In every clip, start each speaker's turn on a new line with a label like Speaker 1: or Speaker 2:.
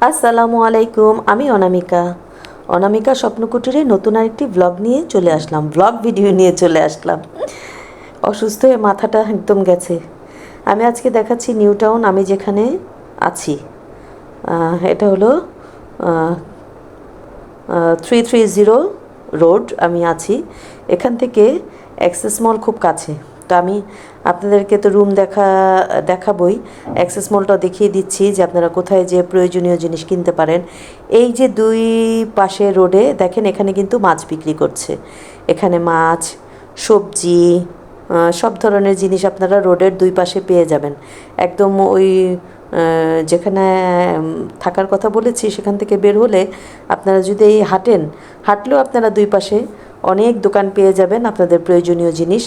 Speaker 1: আসসালামু আলাইকুম, আমি অনামিকা। অনামিকা স্বপ্ন কুটিরে নতুন আরেকটি ব্লগ নিয়ে চলে আসলাম, ব্লগ ভিডিও নিয়ে চলে আসলাম। অসুস্থ হয়ে মাথাটা একদম গেছে। আমি আজকে দেখাচ্ছি নিউ টাউন, আমি যেখানে আছি। এটা হলো 330 রোড আমি আছি। এখান থেকে অ্যাক্সেস মল খুব কাছে। তো আমি আপনাদেরকে তো রুম দেখাবই, অ্যাক্সেস মলটা দেখিয়ে দিচ্ছি যে আপনারা কোথায় যে প্রয়োজনীয় জিনিস কিনতে পারেন। এই যে দুই পাশে রোডে দেখেন, এখানে কিন্তু মাছ বিক্রি করছে। এখানে মাছ, সবজি, সব ধরনের জিনিস আপনারা রোডের দুই পাশে পেয়ে যাবেন। একদম ওই যেখানে থাকার কথা বলেছি সেখান থেকে বের হলে আপনারা যদি হাঁটলেও আপনারা দুই পাশে অনেক দোকান পেয়ে যাবেন আপনাদের প্রয়োজনীয় জিনিস।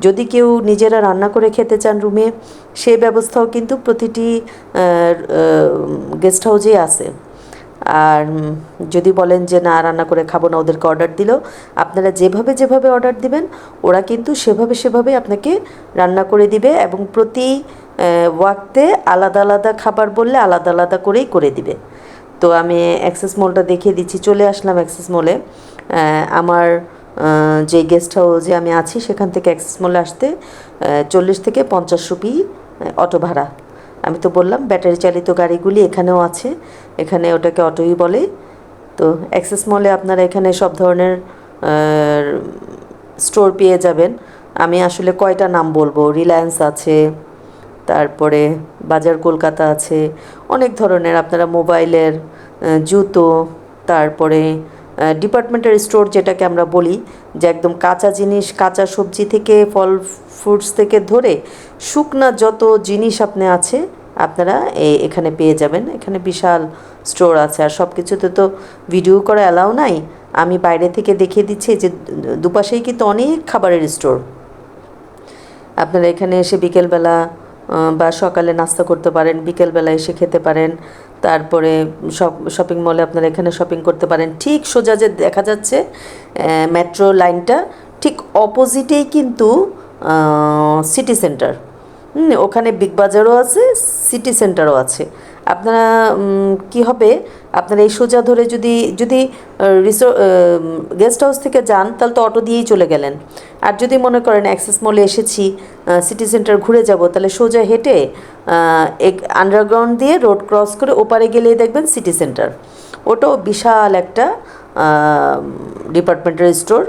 Speaker 1: যদি কেউ নিজেরা রান্না করে খেতে চান রুমে, সেই ব্যবস্থাও কিন্তু প্রতিটি গেস্ট হাউসেই আছে। আর যদি বলেন যে না, রান্না করে খাবো না, ওদেরকে অর্ডার দিলেও আপনারা যেভাবে অর্ডার দিবেন ওরা কিন্তু সেভাবে আপনাকে রান্না করে দিবে, এবং প্রতি ওয়াক্তে আলাদা আলাদা খাবার বললে আলাদা আলাদা করেই করে দিবে। তো আমি অ্যাক্সেস মলটা দেখিয়ে দিচ্ছি। চলে আসলাম অ্যাক্সেস মলে। আমার যে গেস্ট হাউসে আমি আছি সেখান থেকে অ্যাক্সেস মলে আসতে 40 থেকে 50 রুপি অটো ভাড়া। আমি তো বললাম ব্যাটারি চালিত গাড়িগুলি এখানেও আছে, এখানে ওটাকে অটোই বলে। তো অ্যাক্সেস মলে আপনারা এখানে সব ধরনের স্টোর পেয়ে যাবেন। আমি আসলে কয়টা নাম বলবো, রিলায়েন্স আছে, তারপরে বাজার কলকাতা আছে, অনেক ধরনের আপনারা মোবাইলের, জুতো, তারপরে ডিপার্টমেন্টাল স্টোর যেটাকে আমরা বলি, যে একদম কাঁচা জিনিস, কাঁচা সবজি থেকে ফল ফ্রুটস থেকে ধরে শুকনা যত জিনিস আছে আপনারা এখানে পেয়ে যাবেন। এখানে বিশাল স্টোর আছে, আর সব কিছুতে তো ভিডিও করা অ্যালাউ নাই। আমি বাইরে থেকে দেখিয়ে দিচ্ছি যে দুপাশেই কিন্তু অনেক খাবারের স্টোর। আপনারা এখানে এসে বিকেলবেলা বা সকালে নাস্তা করতে পারেন, বিকেলবেলা এসে খেতে পারেন। তারপরে শপিং মলে আপনারা এখানে শপিং করতে পারেন। ঠিক সোজা যে দেখা যাচ্ছে মেট্রো লাইনটা, ঠিক অপোজিটেই কিন্তু সিটি সেন্টার। ওখানে বিগ বাজারও আছে, সিটি সেন্টারও আছে। আপনারা কি হবে, আপনারা এই সোজা ধরে যদি গেস্ট হাউস থেকে যান তাহলে তো অটো দিয়েই চলে গেলেন। আর যদি মনে করেন অ্যাক্সেস মলে এসেছি, সিটি সেন্টার ঘুরে যাব, তাহলে সোজা হেঁটে আন্ডারগ্রাউন্ড দিয়ে রোড ক্রস করে ওপারে গেলেই দেখবেন সিটি সেন্টার। ওটাও বিশাল একটা ডিপার্টমেন্টাল স্টোর,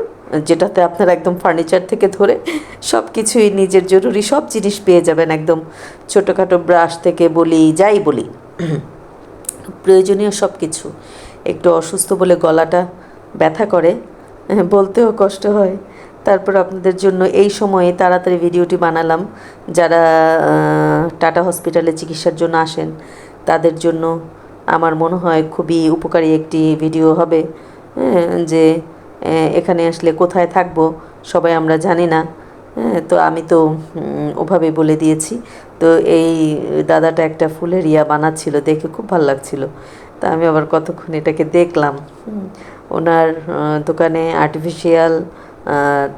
Speaker 1: যেটাতে আপনারা একদম ফার্নিচার থেকে ধরে সব কিছুই নিজের জরুরি সব জিনিস পেয়ে যাবেন। একদম ছোটোখাটো ব্রাশ থেকে যাই বলি প্রয়োজনীয় সব কিছু। একটু অসুস্থ বলে গলাটা ব্যথা করে, বলতেও কষ্ট হয়। তারপর আপনাদের জন্য এই সময়ে তাড়াতাড়ি ভিডিওটি বানালাম। যারা টাটা হসপিটালে চিকিৎসার জন্য আসেন তাদের জন্য আমার মনে হয় খুবই উপকারী একটি ভিডিও হবে। যে এখানে আসলে কোথায় থাকবো সবাই আমরা জানি না, তো আমি তো ওভাবে বলে দিয়েছি। তো এই দাদাটা একটা ফুলের বানাচ্ছিল, দেখে খুব ভালো লাগছিল। তা আমি আবার কতক্ষণ এটাকে দেখলাম। ওনার দোকানে আর্টিফিশিয়াল,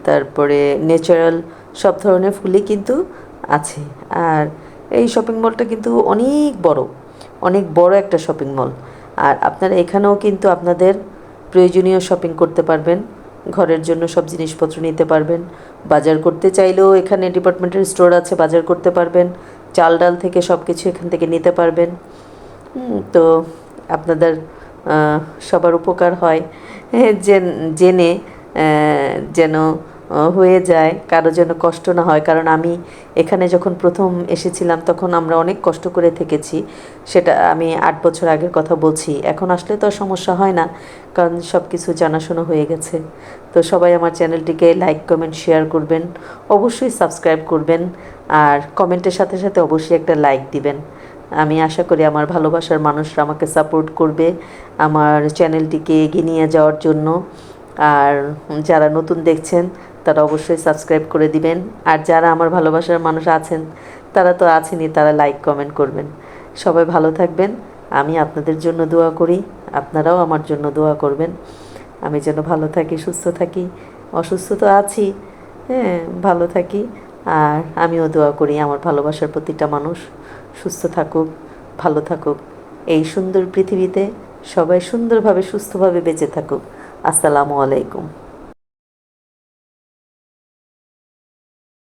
Speaker 1: তারপরে ন্যাচারাল সব ধরনের ফুলই কিন্তু আছে। আর এই শপিং মলটা কিন্তু অনেক বড় একটা শপিং মল। আর আপনারা এখানেও কিন্তু আপনাদের প্রয়োজনীয় শপিং করতে পারবেন, ঘরের জন্য সব জিনিসপত্র নিতে পারবেন। বাজার করতে চাইলেও এখানে ডিপার্টমেন্টাল স্টোর আছে, বাজার করতে পারবেন। চাল ডাল থেকে সব কিছু এখান থেকে নিতে পারবেন। তো আপনাদের সবার উপকার হয় জেনে, যেন হয়ে যায়, কারো যেন কষ্ট না হয়। কারণ আমি এখানে যখন প্রথম এসেছিলাম তখন আমরা অনেক কষ্ট করে থেকেছি। সেটা আমি 8 বছর আগের কথা বলছি। এখন আসলে তো সমস্যা হয় না, কারণ সব কিছু জানাশোনা হয়ে গেছে। তো সবাই আমার চ্যানেলটিকে লাইক, কমেন্ট, শেয়ার করবেন, অবশ্যই সাবস্ক্রাইব করবেন, আর কমেন্টের সাথে সাথে অবশ্যই একটা লাইক দিবেন। আমি আশা করি আমার ভালোবাসার মানুষরা আমাকে সাপোর্ট করবে আমার চ্যানেলটিকে এগিয়ে নিয়ে যাওয়ার জন্য। আর যারা নতুন দেখছেন তারা অবশ্যই সাবস্ক্রাইব করে দিবেন। আর যারা আমার ভালোবাসার মানুষ আছেন তারা তো আছেনই, তারা লাইক কমেন্ট করবেন। সবাই ভালো থাকবেন। আমি আপনাদের জন্য দোয়া করি, আপনারাও আমার জন্য দোয়া করবেন। আমি যেন ভালো থাকি, সুস্থ থাকি। অসুস্থ তো আছি, ভালো থাকি। আর আমিও দোয়া করি আমার ভালোবাসার প্রতিটা মানুষ সুস্থ থাকুক, ভালো থাকুক। এই সুন্দর পৃথিবীতে সবাই সুন্দরভাবে সুস্থভাবে বেঁচে থাকুক। আসসালামু আলাইকুম।